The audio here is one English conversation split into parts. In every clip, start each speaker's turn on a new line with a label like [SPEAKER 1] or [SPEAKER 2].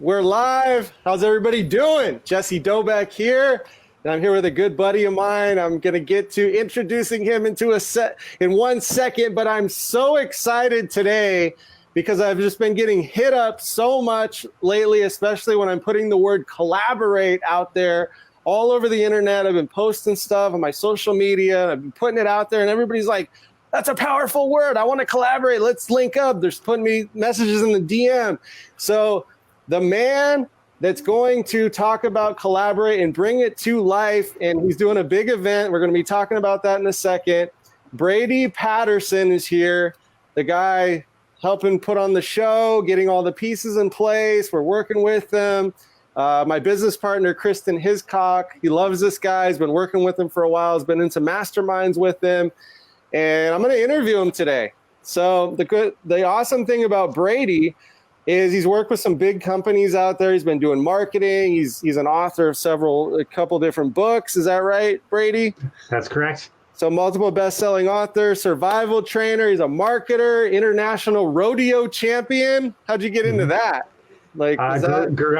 [SPEAKER 1] We're live. How's everybody doing? Jesse Doback here, and I'm here with a good buddy of mine. I'm going to get to introducing him in 1 second, but I'm so excited today because I've just been getting hit up so much lately, especially when I'm putting the word collaborate out there all over the internet. I've been posting stuff on my social media. I've been putting it out there, and everybody's like, that's a powerful word. I want to collaborate. Let's link up. They're putting me messages in the DM. So the man that's going to talk about collaborate and bring it to life, and he's doing a big event. We're going to be talking about that in a second. Brady Patterson is here, the guy helping put on the show, getting all the pieces in place. We're working with them. My business partner, Kristen Hiscock, he loves this guy. He's been working with him for a while. He's been into masterminds with him. And I'm going to interview him today. So the awesome thing about Brady is he's worked with some big companies out there. He's been doing marketing. He's an author of a couple different books. Is that right, Brady?
[SPEAKER 2] That's correct.
[SPEAKER 1] So multiple best-selling author, survival trainer. He's a marketer, international rodeo champion. How'd you get into that?
[SPEAKER 2] Grew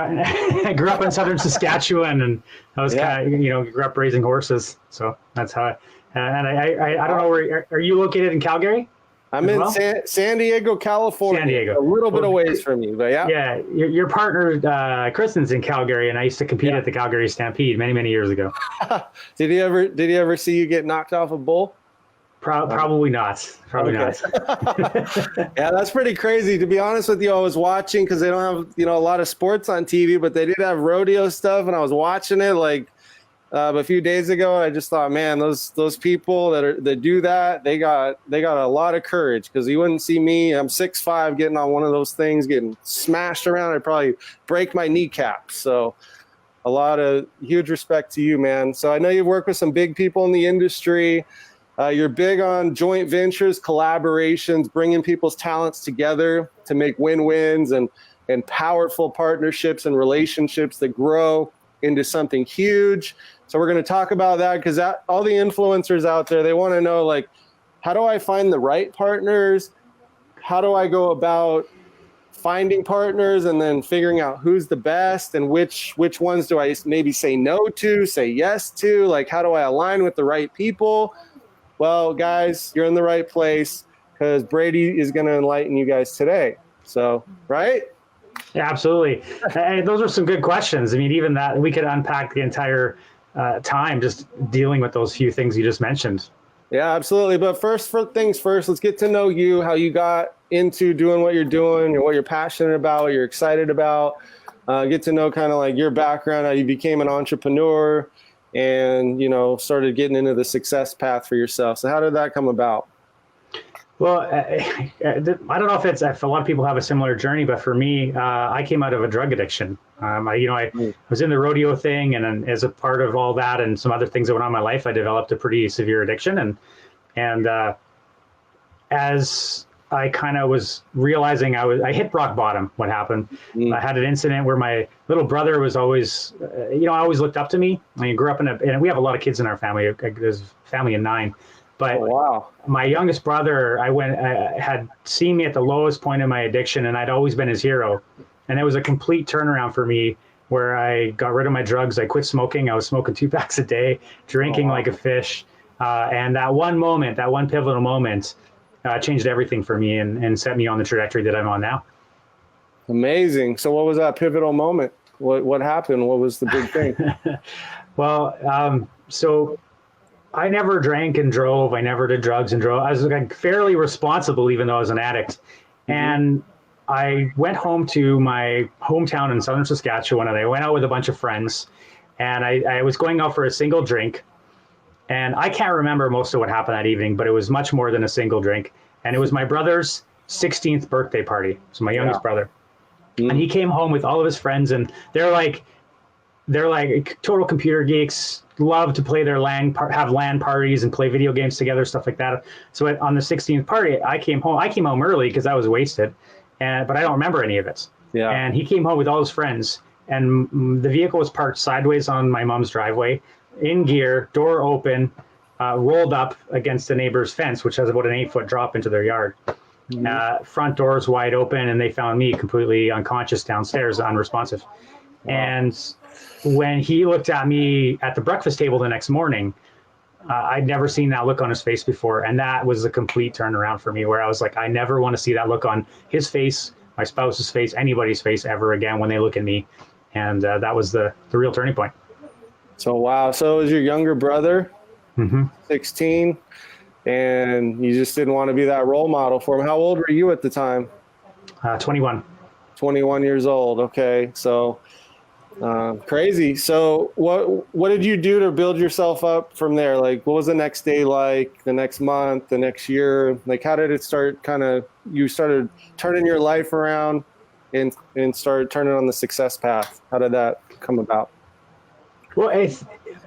[SPEAKER 2] up in southern Saskatchewan, and I was kind of, grew up raising horses. So that's how. I don't know where are you located in Calgary?
[SPEAKER 1] I'm in San Diego, California.
[SPEAKER 2] San Diego,
[SPEAKER 1] a little bit away from you, but yeah.
[SPEAKER 2] Yeah, your partner Kristen's in Calgary, and I used to compete at the Calgary Stampede many years ago.
[SPEAKER 1] Did he ever see you get knocked off a bull?
[SPEAKER 2] Probably not. Probably not.
[SPEAKER 1] Yeah, that's pretty crazy. To be honest with you, I was watching because they don't have a lot of sports on TV, but they did have rodeo stuff, and I was watching it a few days ago. And I just thought, man, those people that do that, they got a lot of courage, because you wouldn't see me. I'm 6'5", getting on one of those things, getting smashed around. I'd probably break my kneecap. So a lot of huge respect to you, man. So I know you've worked with some big people in the industry. You're big on joint ventures, collaborations, bringing people's talents together to make win-wins and powerful partnerships and relationships that grow into something huge. So we're going to talk about that, because all the influencers out there, they want to know, how do I find the right partners? How do I go about finding partners and then figuring out who's the best, and which ones do I maybe say no to, say yes to? How do I align with the right people? Well, guys, you're in the right place, because Brady is going to enlighten you guys today. So, right?
[SPEAKER 2] Yeah, absolutely. And those are some good questions. I mean, even that, we could unpack the entire time just dealing with those few things you just mentioned.
[SPEAKER 1] Yeah, absolutely. But first things first, let's get to know you, how you got into doing what you're doing, and what you're passionate about, what you're excited about. Get to know kind of your background, how you became an entrepreneur, and started getting into the success path for yourself. So how did that come about?
[SPEAKER 2] Well, I don't know if a lot of people have a similar journey, but for me, I came out of a drug addiction. I was in the rodeo thing, and then as a part of all that and some other things that went on in my life, I developed a pretty severe addiction. And as I kind of was realizing I hit rock bottom. What happened? I had an incident where my little brother was always, always looked up to me. I grew up and we have a lot of kids in our family. There's a family of 9. But my youngest brother, had seen me at the lowest point of my addiction, and I'd always been his hero. And it was a complete turnaround for me, where I got rid of my drugs. I quit smoking. I was smoking 2 packs a day, drinking like a fish. And that one pivotal moment, changed everything for me and set me on the trajectory that I'm on now.
[SPEAKER 1] Amazing. So what was that pivotal moment? What happened? What was the big thing?
[SPEAKER 2] Well, so I never drank and drove. I never did drugs and drove. I was fairly responsible, even though I was an addict. Mm-hmm. And I went home to my hometown in southern Saskatchewan, and I went out with a bunch of friends, and I was going out for a single drink. And I can't remember most of what happened that evening, but it was much more than a single drink. And it was my brother's 16th birthday party. So my youngest brother. Mm-hmm. And he came home with all of his friends, and they're like total computer geeks, love to play have LAN parties and play video games together, stuff like that. So on the 16th party, I came home early because I was wasted, but I don't remember any of it. Yeah. And he came home with all his friends, and the vehicle was parked sideways on my mom's driveway, in gear, door open, rolled up against the neighbor's fence, which has about an 8-foot drop into their yard. Front doors wide open, and they found me completely unconscious downstairs, unresponsive.
[SPEAKER 1] Wow.
[SPEAKER 2] And when he looked at me at the breakfast table the next morning, I'd never seen that look on his face before. And that was a complete turnaround for me, where I was like, I never want to see that look on his face, my spouse's face, anybody's face ever again when they look at me. And that was the real turning point.
[SPEAKER 1] So, wow. So it was your younger brother, 16, and you just didn't want to be that role model for him. How old were you at the time?
[SPEAKER 2] 21.
[SPEAKER 1] 21 years old. Okay. So crazy. So what did you do to build yourself up from there? Like, what was the next day like, the next month, the next year? Like, how did it start you started turning your life around and started turning on the success path? How did that come about?
[SPEAKER 2] Well,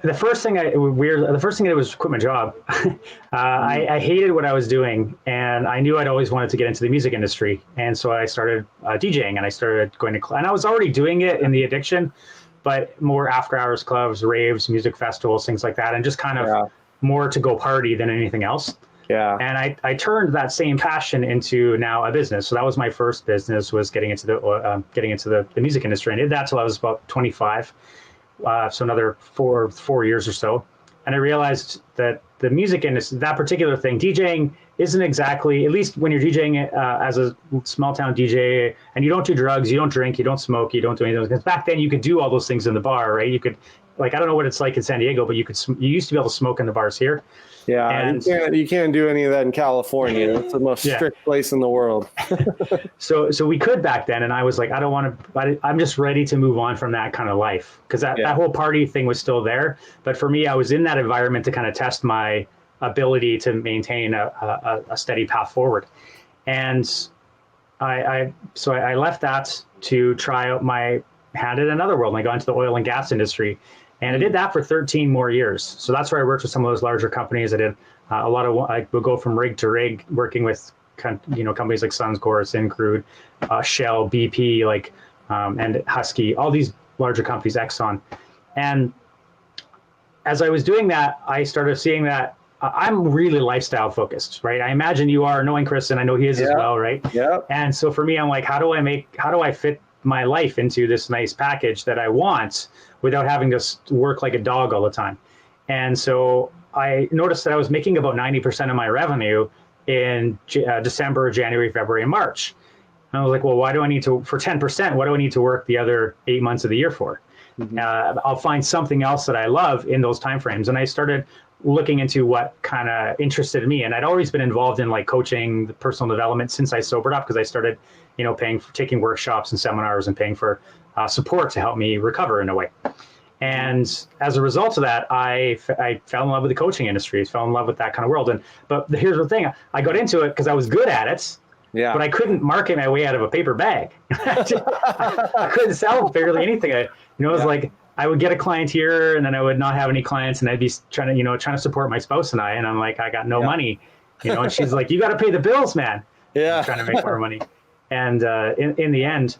[SPEAKER 2] the first thing I did was quit my job. I hated what I was doing, and I knew I'd always wanted to get into the music industry. And so I started DJing, and I started going to, and I was already doing it in the addiction, but more after hours clubs, raves, music festivals, things like that, and just kind of more to go party than anything else.
[SPEAKER 1] Yeah.
[SPEAKER 2] And I turned that same passion into now a business. So that was my first business, was getting into the music industry. I did that till I was about 25. So another four years or so. And I realized that the music industry, that particular thing, DJing isn't exactly, at least when you're DJing as a small town DJ, and you don't do drugs, you don't drink, you don't smoke, you don't do anything. Because back then you could do all those things in the bar, right? You could, like, I don't know what it's like in San Diego, but you used to be able to smoke in the bars here.
[SPEAKER 1] Yeah,
[SPEAKER 2] and
[SPEAKER 1] you can't do any of that in California. It's the most strict place in the world.
[SPEAKER 2] So we could back then, and I was like, I don't want to. I'm just ready to move on from that kind of life, because that whole party thing was still there. But for me, I was in that environment to kind of test my ability to maintain a steady path forward, and I left that to try out my hand in another world, and I got into the oil and gas industry. And I did that for 13 more years. So that's where I worked with some of those larger companies. I did I would go from rig to rig, working with companies like Suncor, Syncrude, Shell, BP, and Husky, all these larger companies, Exxon. And as I was doing that, I started seeing that I'm really lifestyle focused, right? I imagine you are, knowing Chris, and I know he is as well, right?
[SPEAKER 1] Yeah.
[SPEAKER 2] And so for me, I'm like, how do I fit my life into this nice package that I want without having to work like a dog all the time? And so I noticed that I was making about 90% of my revenue in December, January, February, and March. And I was like, well, why do I need to, for 10%, what do I need to work the other 8 months of the year for? I'll find something else that I love in those timeframes. And I started looking into what kind of interested me. And I'd always been involved in like coaching, the personal development since I sobered up, because I started, paying for taking workshops and seminars and paying for support to help me recover in a way. And as a result of that, I fell in love with the coaching industry, fell in love with that kind of world. But here's the thing, I got into it because I was good at it, but I couldn't market my way out of a paper bag. I couldn't sell barely anything. It was like, I would get a client here, and then I would not have any clients, and I'd be trying to support my spouse and I'm like, I got no money, and she's like, you got to pay the bills, man.
[SPEAKER 1] Yeah.
[SPEAKER 2] I'm trying to make more money. And in the end,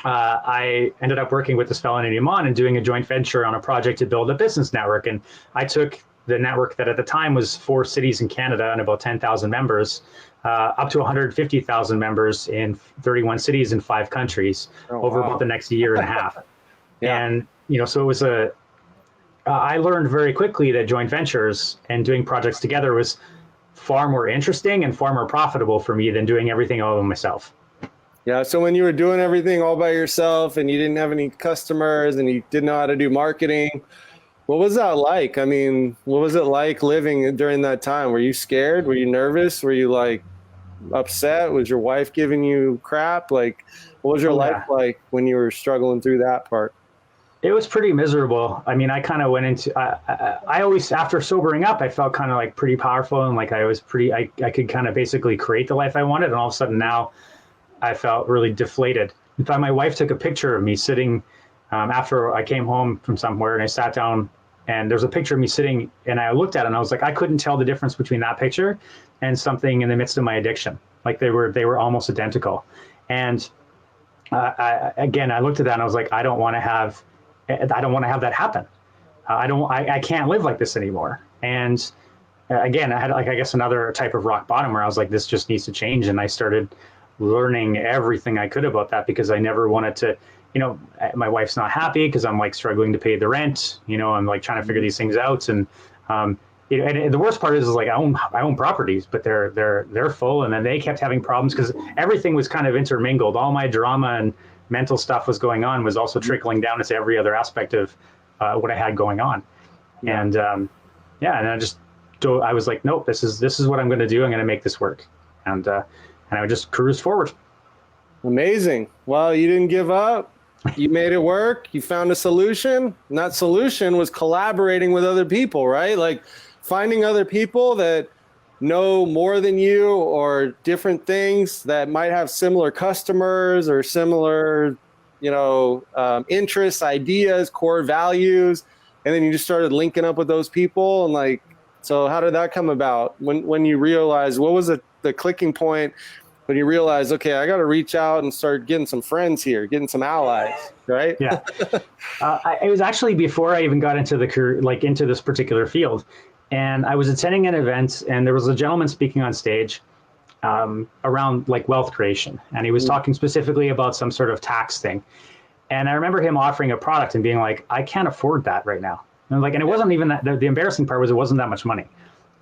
[SPEAKER 2] I ended up working with this fellow named Iman and doing a joint venture on a project to build a business network. And I took the network that at the time was 4 cities in Canada and about 10,000 members, up to 150,000 members in 31 cities in 5 countries over about the next year and a half. And, so it was I learned very quickly that joint ventures and doing projects together was far more interesting and far more profitable for me than doing everything all by myself.
[SPEAKER 1] Yeah. So when you were doing everything all by yourself and you didn't have any customers and you didn't know how to do marketing, what was that like? I mean, what was it like living during that time? Were you scared? Were you nervous? Were you like upset? Was your wife giving you crap? Like, what was your life like when you were struggling through that part?
[SPEAKER 2] It was pretty miserable. I mean, I kind of went into, I always, after sobering up, I felt kind of like pretty powerful, and like I could kind of basically create the life I wanted. And all of a sudden now I felt really deflated. In fact, my wife took a picture of me sitting after I came home from somewhere, and I sat down, and there's a picture of me sitting, and I looked at it and I was like, I couldn't tell the difference between that picture and something in the midst of my addiction. Like they were almost identical. And I looked at that and I was like, I don't want to have that happen. I can't live like this anymore. And again, I had like, I guess another type of rock bottom where I was like, this just needs to change. And I started learning everything I could about that because I never wanted to, my wife's not happy because I'm like struggling to pay the rent, I'm like trying to figure these things out. And, and the worst part is like I own properties, but they're full. And then they kept having problems because everything was kind of intermingled. All my drama and mental stuff was going on was also trickling down into every other aspect of what I had going on. Yeah. And and I was like, nope, this is what I'm going to do. I'm going to make this work. And I would just cruise forward.
[SPEAKER 1] Amazing. Well, you didn't give up. You made it work. You found a solution. And that solution was collaborating with other people, right? Like finding other people that know more than you or different things that might have similar customers or similar, interests, ideas, core values. And then you just started linking up with those people. And like, so how did that come about? When you realized, what was the clicking point when you realized, okay, I got to reach out and start getting some friends here, getting some allies, right?
[SPEAKER 2] Yeah. It was actually before I even got into the career, like into this particular field. And I was attending an event and there was a gentleman speaking on stage around like wealth creation. And he was talking specifically about some sort of tax thing. And I remember him offering a product and being like, I can't afford that right now. And it wasn't even that, the embarrassing part was it wasn't that much money.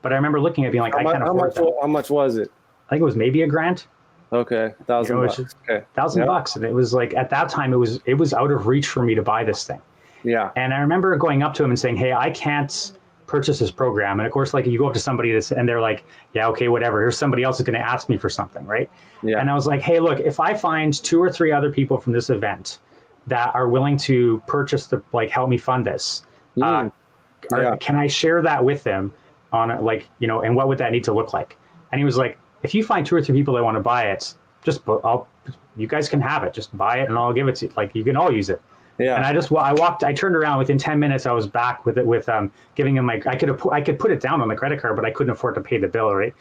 [SPEAKER 2] But I remember looking at it being like, I can't afford that.
[SPEAKER 1] How much was it?
[SPEAKER 2] I think it was maybe $1,000.
[SPEAKER 1] Okay. $1,000. Okay.
[SPEAKER 2] $1,000. And it was like, at that time, it was out of reach for me to buy this thing.
[SPEAKER 1] Yeah.
[SPEAKER 2] And I remember going up to him and saying, hey, I can't purchase this program. And of course, like you go up to somebody and they're like, yeah, okay, whatever. Here's somebody else who's going to ask me for something. Right. Yeah. And I was like, hey, look, if I find 2 or 3 other people from this event that are willing to purchase help me fund this, can I share that with them on and what would that need to look like? And he was like, if you find 2 or 3 people that want to buy it, you guys can have it. Just buy it and I'll give it to you. Like you can all use it. Yeah. And I turned around within 10 minutes. I was back with giving him I could put it down on the credit card, but I couldn't afford to pay the bill. Right.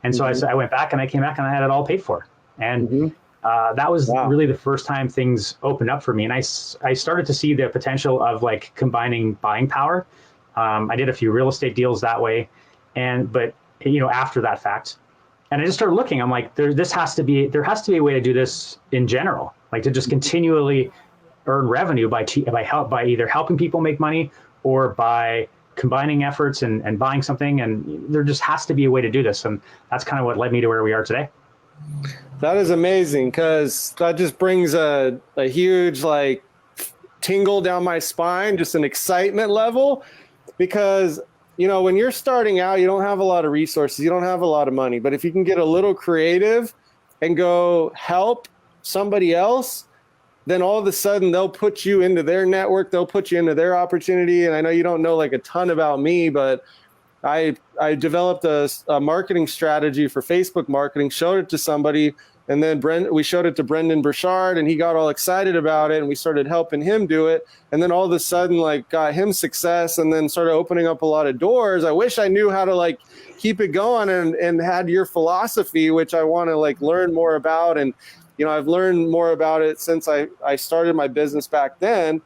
[SPEAKER 2] And so I went back and I came back and I had it all paid for. And that was really the first time things opened up for me. And I started to see the potential of like combining buying power. I did a few real estate deals that way. But after that fact, and I just started looking, I'm like, there has to be a way to do this in general, like to just continually earn revenue by either helping people make money or by combining efforts and buying something. And there just has to be a way to do this. And that's kind of what led me to where we are today.
[SPEAKER 1] That is amazing because that just brings a huge like tingle down my spine, just an excitement level because when you're starting out, you don't have a lot of resources, you don't have a lot of money, but if you can get a little creative and go help somebody else, then all of a sudden they'll put you into their network, they'll put you into their opportunity. And I know you don't know like a ton about me, but I developed a marketing strategy for Facebook marketing, showed it to somebody, and then we showed it to Brendan Burchard, and he got all excited about it, and we started helping him do it. And then all of a sudden, like, got him success, and then started opening up a lot of doors. I wish I knew how to like keep it going and had your philosophy, which I want to like learn more about. And I've learned more about it since I started my business back then.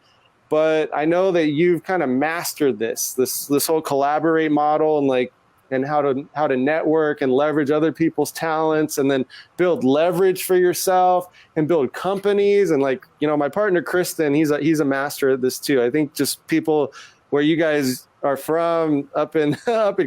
[SPEAKER 1] But I know that you've kind of mastered this whole collaborate model and how to network and leverage other people's talents and then build leverage for yourself and build companies. And my partner, Kristen, he's a master at this too. I think just people where you guys are from up in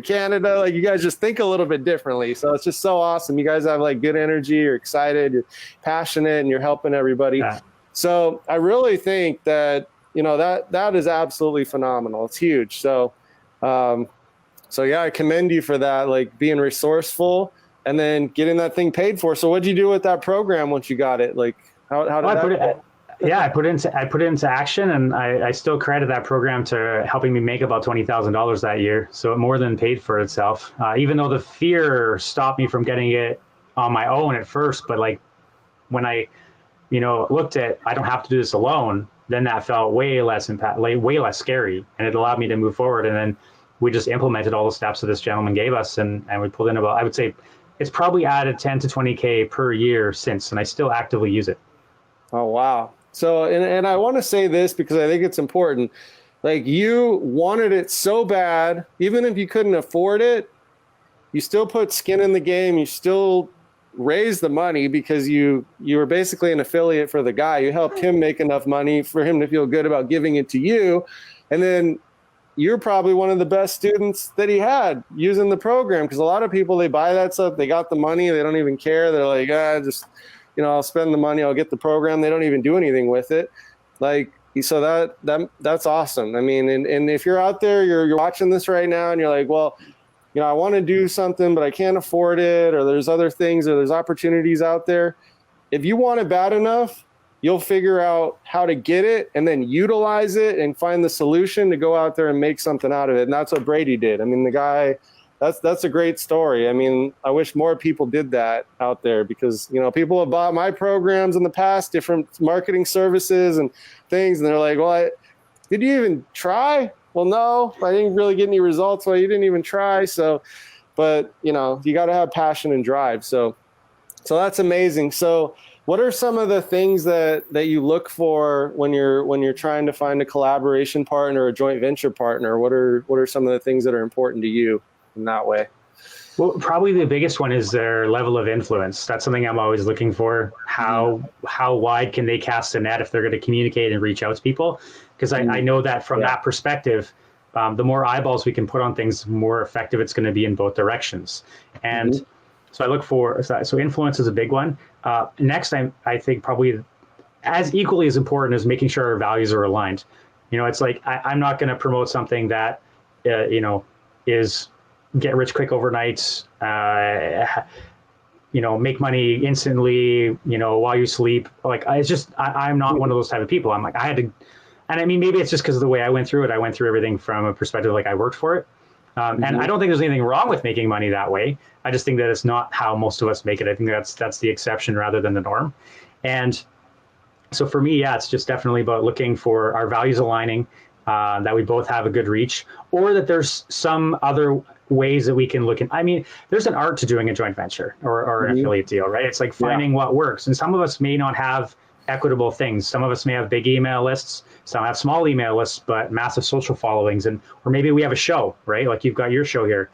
[SPEAKER 1] Canada, like you guys just think a little bit differently. So it's just so awesome. You guys have like good energy, you're excited, you're passionate, and you're helping everybody. Yeah. So I really think that, that is absolutely phenomenal. It's huge. So yeah, I commend you for that, like being resourceful and then getting that thing paid for. So what'd you do with that program once you got it? Like how did that go?
[SPEAKER 2] I put it into action, and I still credit that program to helping me make about $20,000 that year. So it more than paid for itself, even though the fear stopped me from getting it on my own at first. But like when I, looked at, I don't have to do this alone, then that felt way less way less scary, and it allowed me to move forward. And then we just implemented all the steps that this gentleman gave us, and we pulled in about, I would say it's probably added 10 to 20K per year since, and I still actively use it.
[SPEAKER 1] Oh, wow. So, and I want to say this because I think it's important. Like you wanted it so bad, even if you couldn't afford it, you still put skin in the game. You still raise the money because you were basically an affiliate for the guy. You helped him make enough money for him to feel good about giving it to you. And then you're probably one of the best students that he had using the program, because a lot of people, they buy that stuff, they got the money, they don't even care. They're like, just, I'll spend the money, I'll get the program. They don't even do anything with it. Like, so that's awesome. I mean, and if you're out there, you're watching this right now and you're like, well, I want to do something, but I can't afford it, or there's other things, or there's opportunities out there. If you want it bad enough, you'll figure out how to get it and then utilize it and find the solution to go out there and make something out of it. And that's what Brady did. I mean, the guy, that's a great story. I mean, I wish more people did that out there, because, people have bought my programs in the past, different marketing services and things. And they're like, well, did you even try? Well, no, I didn't really get any results. Well, you didn't even try. So, but you got to have passion and drive. So that's amazing. So what are some of the things that you look for when you're trying to find a collaboration partner or a joint venture partner? What are some of the things that are important to you in that way?
[SPEAKER 2] Well, probably the biggest one is their level of influence. That's something I'm always looking for. How wide can they cast a net if they're going to communicate and reach out to people? Because I know that from that perspective, the more eyeballs we can put on things, the more effective it's going to be in both directions. And so I look for, so influence is a big one. Next, I think probably as equally as important as making sure our values are aligned. It's like, I'm not going to promote something that, is get rich quick overnights, make money instantly, while you sleep. Like, it's just, I'm not one of those type of people. I'm like, I had to, and I mean, maybe it's just because of the way I went through it. I went through everything from a perspective, like I worked for it. And I don't think there's anything wrong with making money that way. I just think that it's not how most of us make it. I think that's the exception rather than the norm. And so for me, it's just definitely about looking for our values aligning, that we both have a good reach, or that there's some other ways that we can look in. I mean, there's an art to doing a joint venture or an affiliate deal, right? It's like finding what works. And some of us may not have equitable things. Some of us may have big email lists. Some have small email lists, but massive social followings. Or maybe we have a show, right? Like you've got your show here.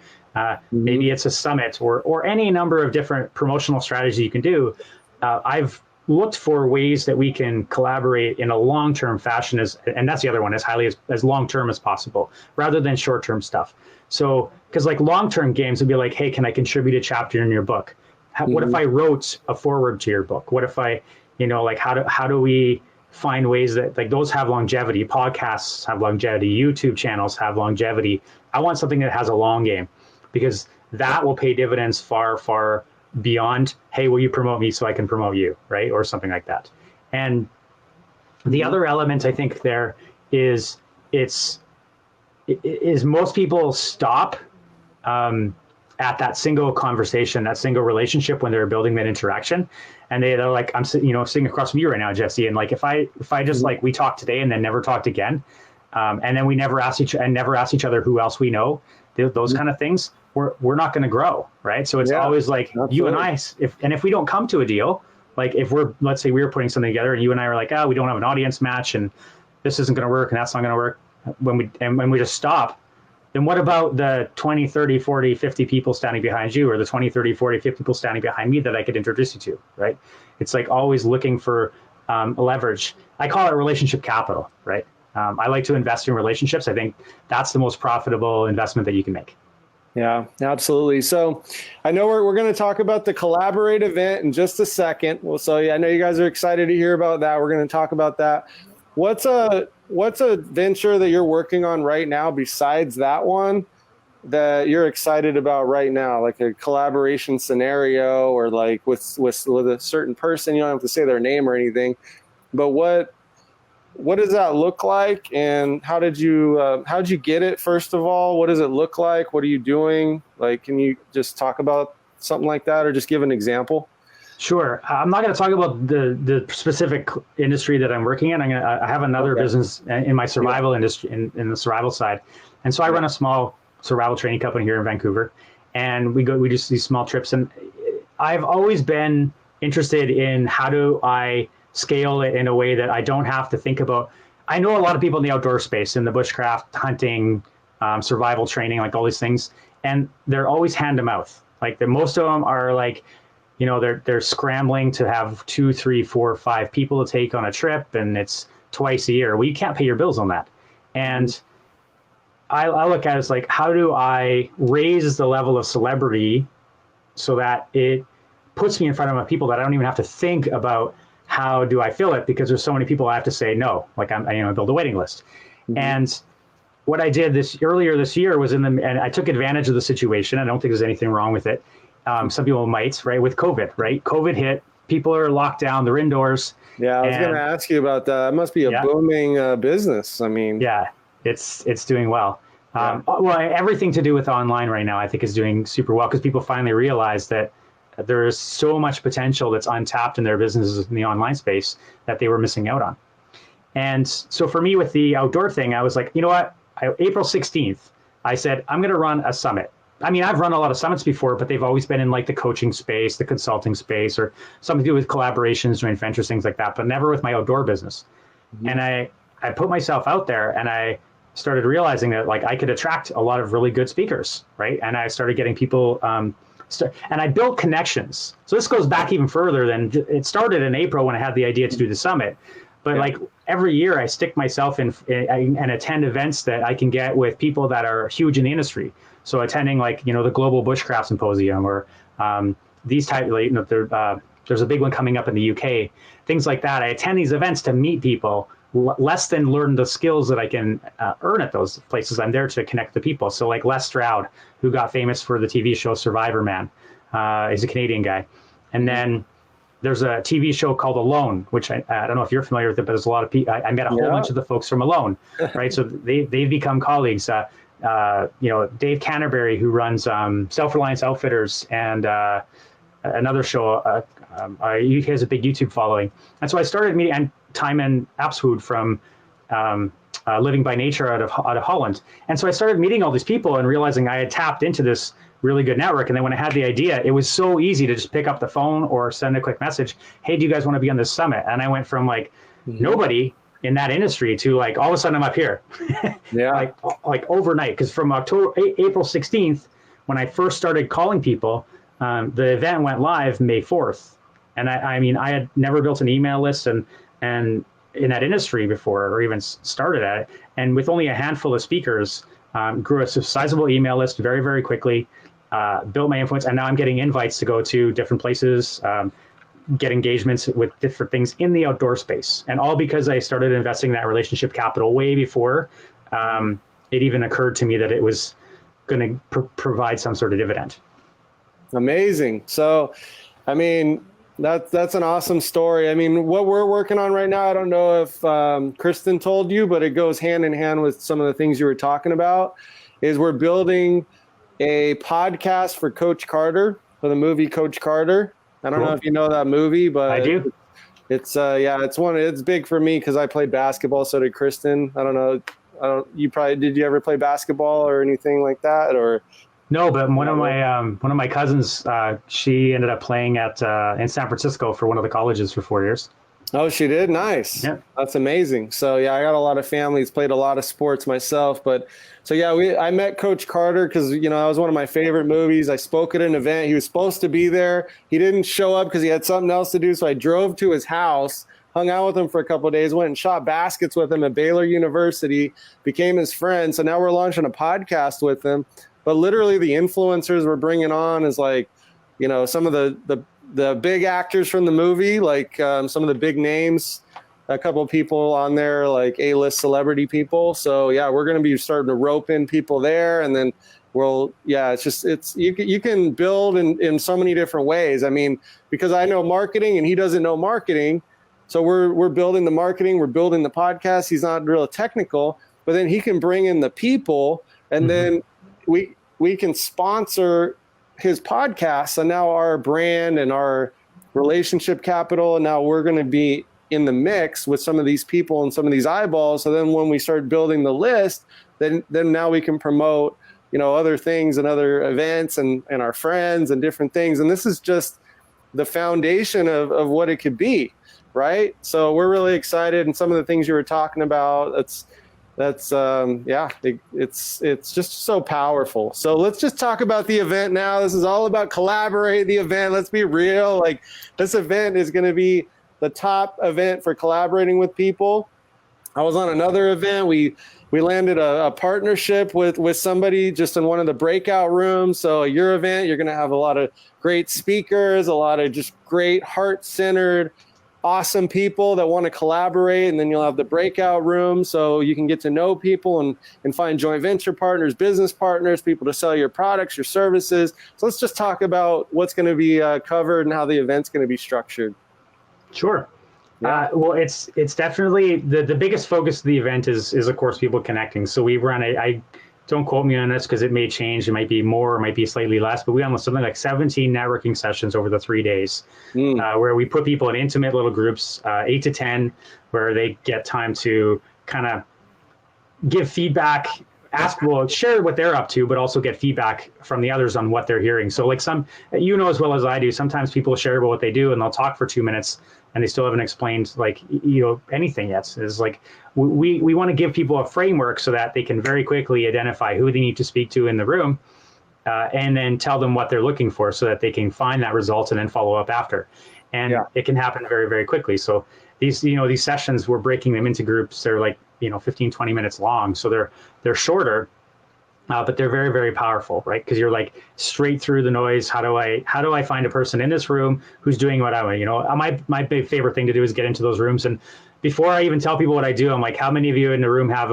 [SPEAKER 2] Maybe it's a summit or any number of different promotional strategies you can do. I've looked for ways that we can collaborate in a long-term fashion, and that's the other one, as highly as long-term as possible, rather than short-term stuff. So, because like long-term games would be like, hey, can I contribute a chapter in your book? What if I wrote a foreword to your book? What if I, like how do we find ways that like those have longevity? Podcasts have longevity. YouTube channels have longevity. I want something that has a long game, because that will pay dividends far, far beyond, hey, will you promote me so I can promote you, right? Or something like that. And the other element I think there is most people stop at that single conversation, that single relationship when they're building that interaction. And they're like, I'm sitting across from you right now, Jesse. And like, if I just like, we talked today and then never talked again. And then we never ask each other who else we know, those kind of things, we're not going to grow. Right. So it's always like absolutely. You and I, if we don't come to a deal, like if let's say we were putting something together and you and I are like, we don't have an audience match and this isn't going to work and that's not going to work. When we just stop, then what about the 20, 30, 40, 50 people standing behind you, or the 20, 30, 40, 50 people standing behind me that I could introduce you to, right? It's like always looking for leverage. I call it relationship capital, right? I like to invest in relationships. I think that's the most profitable investment that you can make.
[SPEAKER 1] Yeah, absolutely. So I know we're going to talk about the Collaborate event in just a second. Well, so I know you guys are excited to hear about that. We're going to talk about that. What's a venture that you're working on right now besides that one that you're excited about right now, like a collaboration scenario or like with a certain person? You don't have to say their name or anything, but what does that look like, and how did you get it? First of all, what does it look like? What are you doing? Like, can you just talk about something like that, or just give an example?
[SPEAKER 2] Sure. I'm not going to talk about the specific industry that I'm working in. I have another business in my survival industry, in the survival side. And so I run a small survival training company here in Vancouver, and we do these small trips. And I've always been interested in how do I scale it in a way that I don't have to think about. I know a lot of people in the outdoor space, in the bushcraft, hunting, survival training, like all these things. and they're always hand to mouth. Like most of them are like, they're scrambling to have 2, 3, 4, 5 people to take on a trip, and it's twice a year. Well, you can't pay your bills on that. And I look at it as like, how do I raise the level of celebrity so that it puts me in front of people that I don't even have to think about how do I fill it, because there's so many people I have to say no. Like I build a waiting list. And what I did earlier this year was and I took advantage of the situation. I don't think there's anything wrong with it. Some people might, right? With COVID, right? COVID hit. People are locked down. They're indoors.
[SPEAKER 1] Yeah, I was going to ask you about that. It must be a booming business. I mean,
[SPEAKER 2] yeah, it's doing well. Well, everything to do with online right now, I think, is doing super well, because people finally realize that there is so much potential that's untapped in their businesses in the online space that they were missing out on. And so for me, with the outdoor thing, I was like, you know what? April 16th, I said, I'm going to run a summit. I mean, I've run a lot of summits before, but they've always been in like the coaching space, the consulting space, or something to do with collaborations, joint ventures, things like that, but never with my outdoor business. And I put myself out there, and I started realizing that like I could attract a lot of really good speakers, right? And I started getting people, and I built connections. So this goes back even further than it started in April when I had the idea to do the summit. But like every year I stick myself in and attend events that I can get with people that are huge in the industry. So attending like, the Global Bushcraft Symposium, or these type, there's a big one coming up in the UK, things like that. I attend these events to meet people, less than learn the skills that I can earn at those places. I'm there to connect the people. So like Les Stroud, who got famous for the TV show Survivor Man, he's a Canadian guy. And then there's a TV show called Alone, which I don't know if you're familiar with it, but there's a lot of people. I met a whole bunch of the folks from Alone, right? So they've become colleagues. Dave Canterbury, who runs Self-Reliance Outfitters, and another show. He has a big YouTube following, and so I started meeting, and Timon Apswood from Living by Nature out of Holland. And so I started meeting all these people and realizing I had tapped into this really good network. And then when I had the idea, it was so easy to just pick up the phone or send a quick message. Hey, do you guys want to be on this summit? And I went from like nobody in that industry to like, all of a sudden I'm up here. like overnight. Because from April 16th, when I first started calling people, the event went live May 4th. And I had never built an email list and in that industry before, or even started at it. And with only a handful of speakers, grew a sizable email list very, very quickly, built my influence. And now I'm getting invites to go to different places, get engagements with different things in the outdoor space. And all because I started investing that relationship capital way before it even occurred to me that it was going to provide some sort of dividend.
[SPEAKER 1] Amazing. So, I mean, that's an awesome story. I mean, what we're working on right now, I don't know if Kristen told you, but it goes hand in hand with some of the things you were talking about, is we're building a podcast for Coach Carter, for the movie Coach Carter. I don't know if you know that movie, but
[SPEAKER 2] I do.
[SPEAKER 1] It's big for me because I played basketball. So did Kristen. Did you ever play basketball or anything like that? Or
[SPEAKER 2] no, but one of my cousins, she ended up playing in San Francisco for one of the colleges for 4 years.
[SPEAKER 1] Oh, she did? Nice.
[SPEAKER 2] Yeah.
[SPEAKER 1] That's amazing. So yeah, I got a lot of families, played a lot of sports myself, but so yeah, I met Coach Carter because, that was one of my favorite movies. I spoke at an event. He was supposed to be there. He didn't show up because he had something else to do. So I drove to his house, hung out with him for a couple of days, went and shot baskets with him at Baylor University, became his friend. So now we're launching a podcast with him. But literally the influencers we're bringing on is like, some of the big actors from the movie, like some of the big names, a couple of people on there, like A-list celebrity people. So yeah, we're going to be starting to rope in people there. And then you can build in so many different ways. I mean, because I know marketing and he doesn't know marketing. So we're building the marketing, we're building the podcast. He's not real technical, but then he can bring in the people, and then we can sponsor his podcast. So now our brand and our relationship capital, and now we're going to be in the mix with some of these people and some of these eyeballs. So then when we start building the list, then now we can promote, other things and other events and our friends and different things. And this is just the foundation of what it could be. Right. So we're really excited. And some of the things you were talking about, That's it's just so powerful. So let's just talk about the event now. This is all about collaborate the event. Let's be real. Like, this event is going to be the top event for collaborating with people. I was on another event. We landed a partnership with somebody just in one of the breakout rooms. So at your event, you're going to have a lot of great speakers, a lot of just great heart-centered, awesome people that want to collaborate. And then you'll have the breakout room so you can get to know people and find joint venture partners, business partners, people to sell your products, your services. So let's just talk about what's going to be covered and how the event's going to be structured.
[SPEAKER 2] Sure. Well, it's definitely the biggest focus of the event is of course people connecting. So we run I don't quote me on this because it may change. It might be more, it might be slightly less, but we run something like 17 networking sessions over the 3 days, where we put people in intimate little groups, 8 to 10, where they get time to kind of give feedback, share what they're up to, but also get feedback from the others on what they're hearing. So like as well as I do, sometimes people share about what they do and they'll talk for 2 minutes and they still haven't explained anything yet. Is like, we want to give people a framework so that they can very quickly identify who they need to speak to in the room, and then tell them what they're looking for so that they can find that result and then follow up after. And it can happen very, very quickly. So these sessions, we're breaking them into groups. They're like, 15, 20 minutes long. So they're shorter, but they're very, very powerful, right? Because you're like straight through the noise. How do I find a person in this room who's doing what I want? My big favorite thing to do is get into those rooms. And before I even tell people what I do, I'm like, how many of you in the room have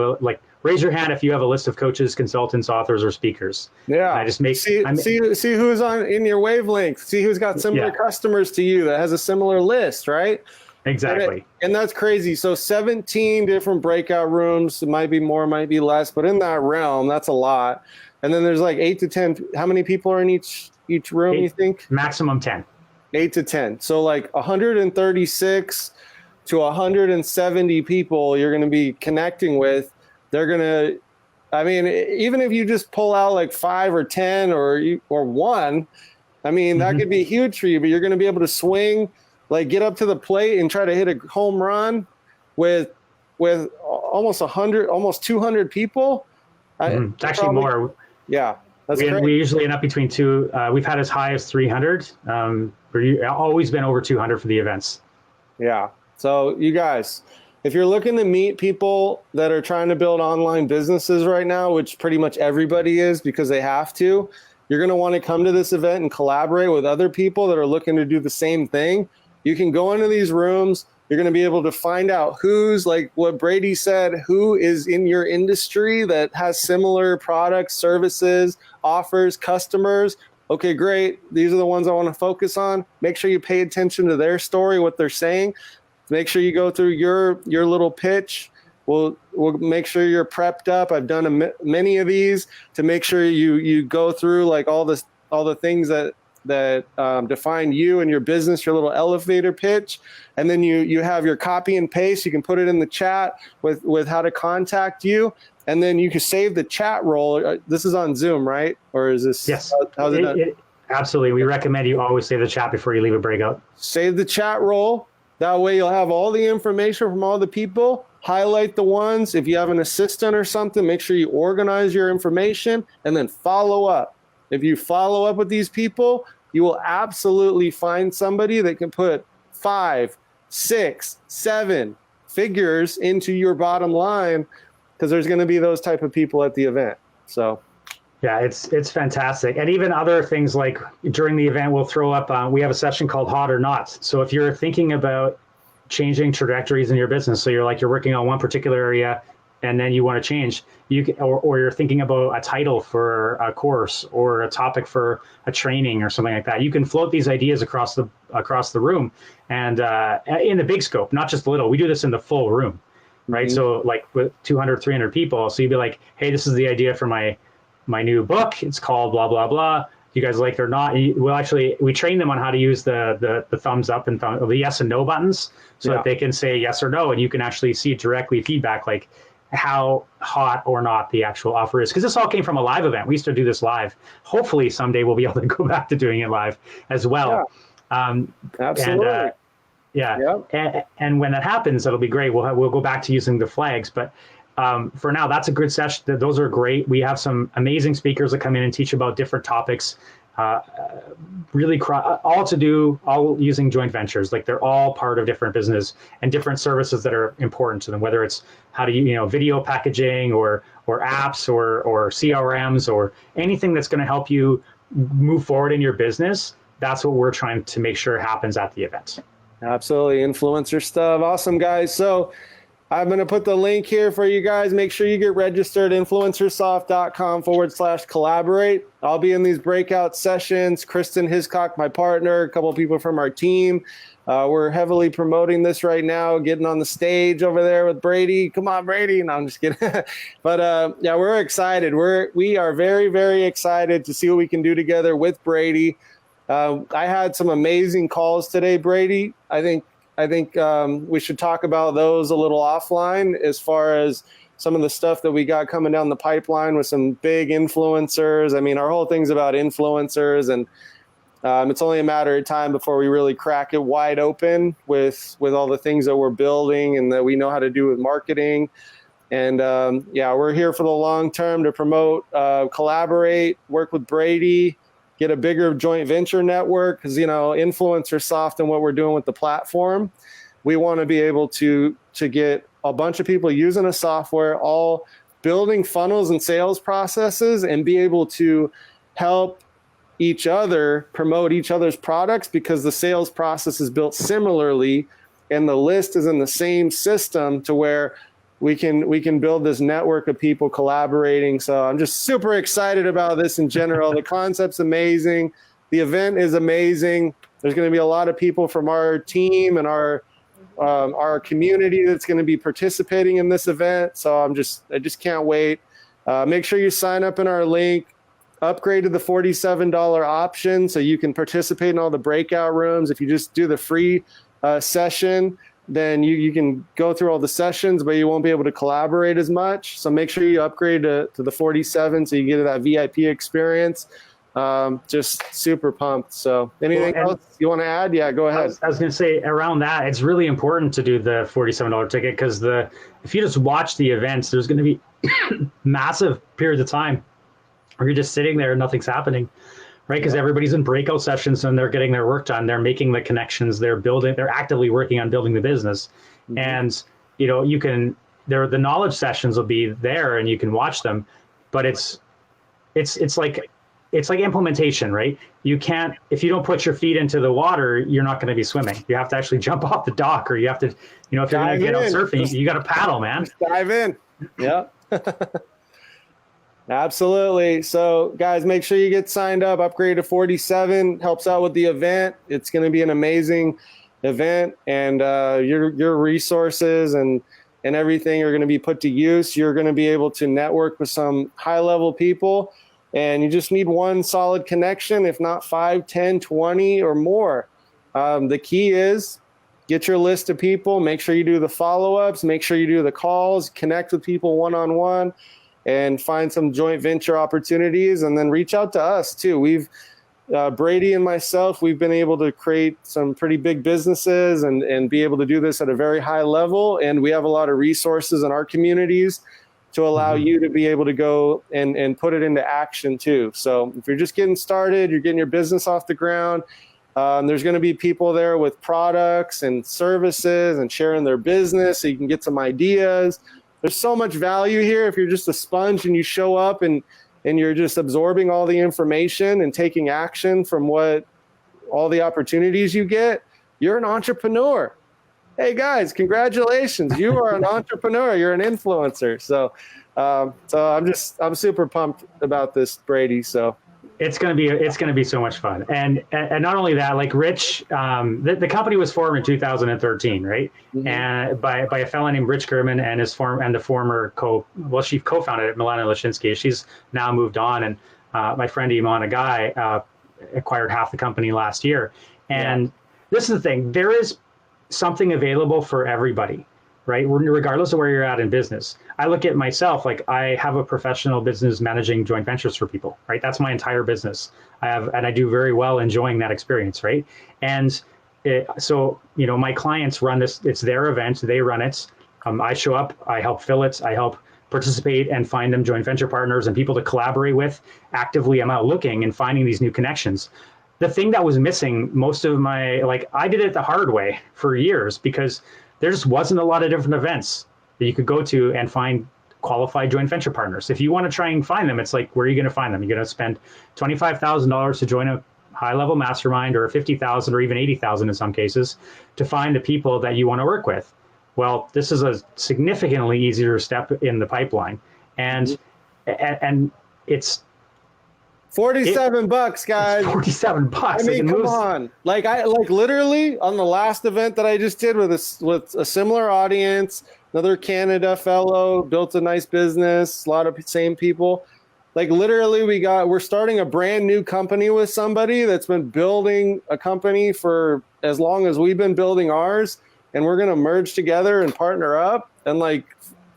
[SPEAKER 2] raise your hand if you have a list of coaches, consultants, authors, or speakers.
[SPEAKER 1] Yeah.
[SPEAKER 2] And I just make
[SPEAKER 1] see who's in your wavelength. See who's got similar customers to you that has a similar list, right?
[SPEAKER 2] Exactly.
[SPEAKER 1] And that's crazy. So 17 different breakout rooms. It might be more, might be less, but in that realm, that's a lot. And then there's like 8 to 10. How many people are in each room, you think?
[SPEAKER 2] Maximum 10. 8
[SPEAKER 1] to 10. So like 136 to 170 people you're going to be connecting with. They're going to, even if you just pull out like 5 or 10 or one, that could be huge for you, but you're going to be able to swing, like get up to the plate and try to hit a home run with almost 100, almost 200 people.
[SPEAKER 2] It's actually more.
[SPEAKER 1] Yeah.
[SPEAKER 2] We usually end up between two. We've had as high as 300. We've always been over 200 for the events.
[SPEAKER 1] Yeah. So you guys, if you're looking to meet people that are trying to build online businesses right now, which pretty much everybody is because they have to, you're going to want to come to this event and collaborate with other people that are looking to do the same thing. You can go into these rooms. You're going to be able to find out who's, like what Brady said, who is in your industry that has similar products, services, offers, customers. Okay, great. These are the ones I want to focus on. Make sure you pay attention to their story, what they're saying. Make sure you go through your little pitch. We'll make sure you're prepped up. I've done many of these to make sure you go through like all the things that define you and your business, your little elevator pitch. And then you have your copy and paste. You can put it in the chat with how to contact you. And then you can save the chat roll. This is on Zoom, right? Or is this?
[SPEAKER 2] Yes. How's it done? Absolutely. We recommend you always save the chat before you leave a breakout.
[SPEAKER 1] Save the chat roll. That way you'll have all the information from all the people. Highlight the ones. If you have an assistant or something, make sure you organize your information and then follow up. If you follow up with these people, you will absolutely find somebody that can put 5, 6, 7 figures into your bottom line, because there's going to be those type of people at the event. So
[SPEAKER 2] yeah, it's fantastic. And even other things like during the event, we'll throw up, we have a session called Hot or Not. So if you're thinking about changing trajectories in your business, so you're working on one particular area and then you want to change, you can, or you're thinking about a title for a course or a topic for a training or something like that, you can float these ideas across the room and in the big scope, not just the little. We do this in the full room, right? Mm-hmm. So like with 200, 300 people. So you'd be like, hey, this is the idea for my new book. It's called blah, blah, blah. You guys like it or not? We train them on how to use the thumbs up and the yes and no buttons so that they can say yes or no. And you can actually see directly feedback, like how hot or not the actual offer is. Because this all came from a live event. We used to do this live. Hopefully someday we'll be able to go back to doing it live as well. Yeah.
[SPEAKER 1] Absolutely.
[SPEAKER 2] And when that happens, that'll be great. We'll go back to using the flags, but for now, that's a good session. Those are great. We have some amazing speakers that come in and teach about different topics. Really all using joint ventures. Like they're all part of different business and different services that are important to them, whether it's how to, video packaging or apps or CRMs or anything that's going to help you move forward in your business. That's what we're trying to make sure happens at the event.
[SPEAKER 1] Absolutely. Influencer stuff. Awesome, guys. So I'm going to put the link here for you guys. Make sure you get registered, influencersoft.com/collaborate. I'll be in these breakout sessions. Kristen Hiscock, my partner, a couple of people from our team. We're heavily promoting this right now, getting on the stage over there with Brady. Come on, Brady. No, I'm just kidding. But yeah, we're excited. We are very, very excited to see what we can do together with Brady. I had some amazing calls today, Brady. I think we should talk about those a little offline as far as some of the stuff that we got coming down the pipeline with some big influencers. I mean, our whole thing's about influencers, and it's only a matter of time before we really crack it wide open with all the things that we're building and that we know how to do with marketing. And yeah, we're here for the long term to promote, collaborate, work with Brady, get a bigger joint venture network, because influencer soft and what we're doing with the platform, we want to be able to get a bunch of people using a software, all building funnels and sales processes, and be able to help each other promote each other's products, because the sales process is built similarly and the list is in the same system to where we can build this network of people collaborating. So I'm just super excited about this in general. The concept's amazing. The event is amazing. There's going to be a lot of people from our team and our community that's going to be participating in this event. So I just can't wait. Make sure you sign up in our link. Upgrade to the $47 option so you can participate in all the breakout rooms. If you just do the free session, then you can go through all the sessions, but you won't be able to collaborate as much. So make sure you upgrade to the 47 so you get that VIP experience. Just super pumped. So anything else you want to add? Yeah, go ahead.
[SPEAKER 2] I was going to say around that, it's really important to do the $47 ticket, because if you just watch the events, there's going to be massive periods of time where you're just sitting there and nothing's happening. Right, because everybody's in breakout sessions and they're getting their work done. They're making the connections. They're actively working on building the business. Mm-hmm. And the knowledge sessions will be there and you can watch them. But it's like implementation, right? You can't, if you don't put your feet into the water, you're not going to be swimming. You have to actually jump off the dock, or you have to, if you're going to get out surfing, you got to paddle, man.
[SPEAKER 1] Just dive in. Yeah. Absolutely. So guys, make sure you get signed up. Upgrade to 47 helps out with the event. It's going to be an amazing event, and your resources and everything are going to be put to use. You're going to be able to network with some high level people, and you just need one solid connection, if not 5, 10, 20 or more. The key is get your list of people, make sure you do the follow-ups, make sure you do the calls, connect with people one-on-one, and find some joint venture opportunities, and then reach out to us too. Brady and myself, we've been able to create some pretty big businesses and be able to do this at a very high level. And we have a lot of resources in our communities to allow you to be able to go and put it into action too. So if you're just getting started, you're getting your business off the ground, there's going to be people there with products and services and sharing their business, so you can get some ideas. There's so much value here. If you're just a sponge and you show up and you're just absorbing all the information and taking action from what all the opportunities you get, you're an entrepreneur. Hey guys, congratulations. You are an entrepreneur. You're an influencer. So I'm super pumped about this, Brady. So
[SPEAKER 2] it's going to be so much fun. And not only that, like Rich, the company was formed in 2013, right? Mm-hmm. And by a fellow named Rich German and the former she co-founded it, Milana Lashinsky. She's now moved on. And my friend Iman Agai acquired half the company last year. And this is the thing, there is something available for everybody, right? Regardless of where you're at in business. I look at myself, like I have a professional business managing joint ventures for people, right? That's my entire business. I do very well enjoying that experience, right? And so, my clients run this, it's their event, they run it. I show up, I help fill it, I help participate and find them joint venture partners and people to collaborate with. Actively, I'm out looking and finding these new connections. The thing that was missing most of my, like, I did it the hard way for years because there just wasn't a lot of different events that you could go to and find qualified joint venture partners. If you want to try and find them, it's like, where are you going to find them? You're going to spend $25,000 to join a high-level mastermind, or $50,000 or even $80,000 in some cases, to find the people that you want to work with. Well, this is a significantly easier step in the pipeline, and it's
[SPEAKER 1] $47, guys.
[SPEAKER 2] It's $47.
[SPEAKER 1] I mean, come on. Like literally on the last event that I just did with a similar audience, another Canada fellow, built a nice business, a lot of same people. Like literally we're starting a brand new company with somebody that's been building a company for as long as we've been building ours, and we're going to merge together and partner up, and like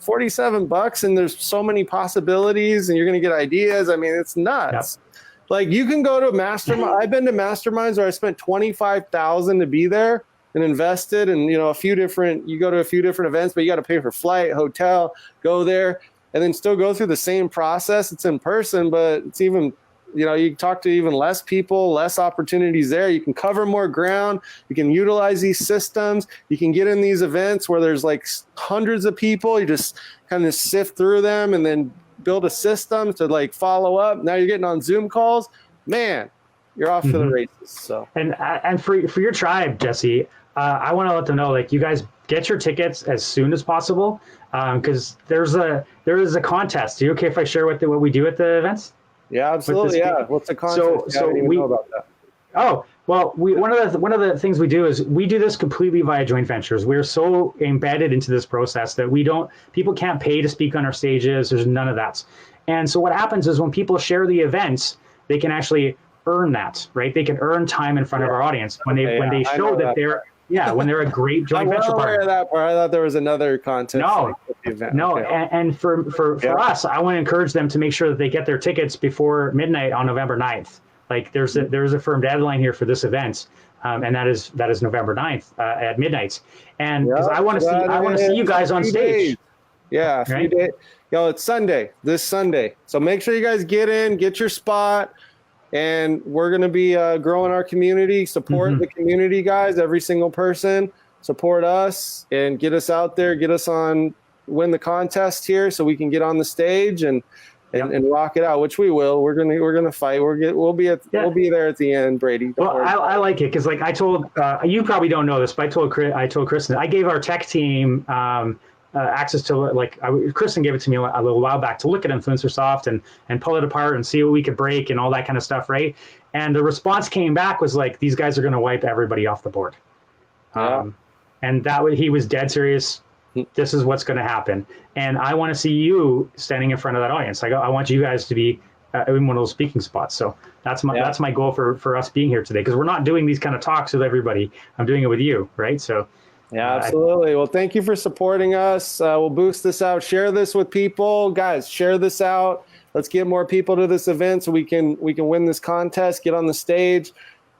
[SPEAKER 1] $47, and there's so many possibilities, and you're going to get ideas. I mean, it's nuts. Yep. Like you can go to a mastermind. I've been to masterminds where I spent $25,000 to be there and invested, and you go to a few different events, but you got to pay for flight, hotel, go there, and then still go through the same process. It's in person, but it's even, you talk to even less people, less opportunities there. You can cover more ground. You can utilize these systems. You can get in these events where there's like hundreds of people. You just kind of sift through them and then build a system to like follow up. Now you're getting on Zoom calls. Man, you're off to the races. So
[SPEAKER 2] and for your tribe, Jesse, I want to let them know, like, you guys get your tickets as soon as possible, because there is a contest. Are you okay if I share what we do at the events?
[SPEAKER 1] Yeah, absolutely. Yeah. What's the contest?
[SPEAKER 2] So we know about that. Oh, well, one of the things we do is we do this completely via joint ventures. We're so embedded into this process that people can't pay to speak on our stages. There's none of that. And so what happens is when people share the events, they can actually earn that, right? They can earn time in front of our audience when they show that they're when they're a great joint venture partner.
[SPEAKER 1] Of that part. I thought there was another contest.
[SPEAKER 2] No. Okay. And for us, I want to encourage them to make sure that they get their tickets before midnight on November 9th. Like there's a firm deadline here for this event, and that is November 9th at midnight. And because I want to see you guys on stage.
[SPEAKER 1] Days. Yeah, a few days. It's Sunday, this Sunday. So make sure you guys get your spot. And we're going to be growing our community, support the community, guys, every single person, support us and get us out there, get us on, win the contest here so we can get on the stage and rock it out, which we will. We're going to fight. We'll be there at the end, Brady.
[SPEAKER 2] Well, I like it because, like, I told you probably don't know this, but I told Kristen, I gave our tech team access to, like, Kristen gave it to me a little while back to look at InfluencerSoft and pull it apart and see what we could break and all that kind of stuff, right? And the response came back was like, these guys are going to wipe everybody off the board. And he was dead serious. This is what's going to happen. And I want to see you standing in front of that audience. I want you guys to be in one of those speaking spots. So that's my goal for us being here today, because we're not doing these kind of talks with everybody. I'm doing it with you, right? So.
[SPEAKER 1] Yeah, absolutely. Well, thank you for supporting us. We'll boost this out. Share this with people. Guys, share this out. Let's get more people to this event so we can win this contest, get on the stage.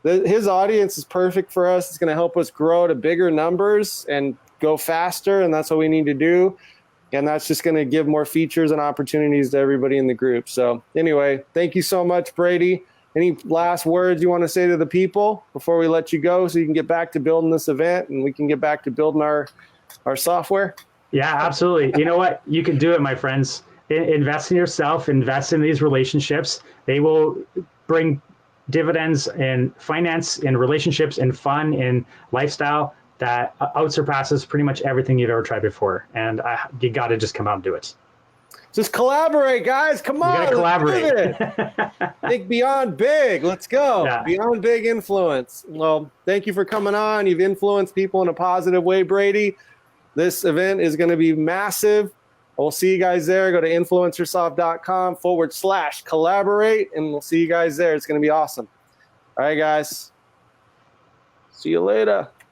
[SPEAKER 1] His audience is perfect for us. It's going to help us grow to bigger numbers and go faster, and that's what we need to do. And that's just going to give more features and opportunities to everybody in the group. So anyway, thank you so much, Brady. Any last words you want to say to the people before we let you go so you can get back to building this event and we can get back to building our software?
[SPEAKER 2] Yeah, absolutely. You know what? You can do it, my friends. Invest in yourself, invest in these relationships. They will bring dividends in finance, in relationships, in fun, in lifestyle that outsurpasses pretty much everything you've ever tried before. And you got to just come out and do it.
[SPEAKER 1] Just collaborate, guys. Come on.
[SPEAKER 2] You gotta collaborate.
[SPEAKER 1] Think beyond big. Let's go. Yeah. Beyond big influence. Well, thank you for coming on. You've influenced people in a positive way, Brady. This event is going to be massive. We'll see you guys there. Go to influencersoft.com/collaborate, and we'll see you guys there. It's going to be awesome. All right, guys. See you later.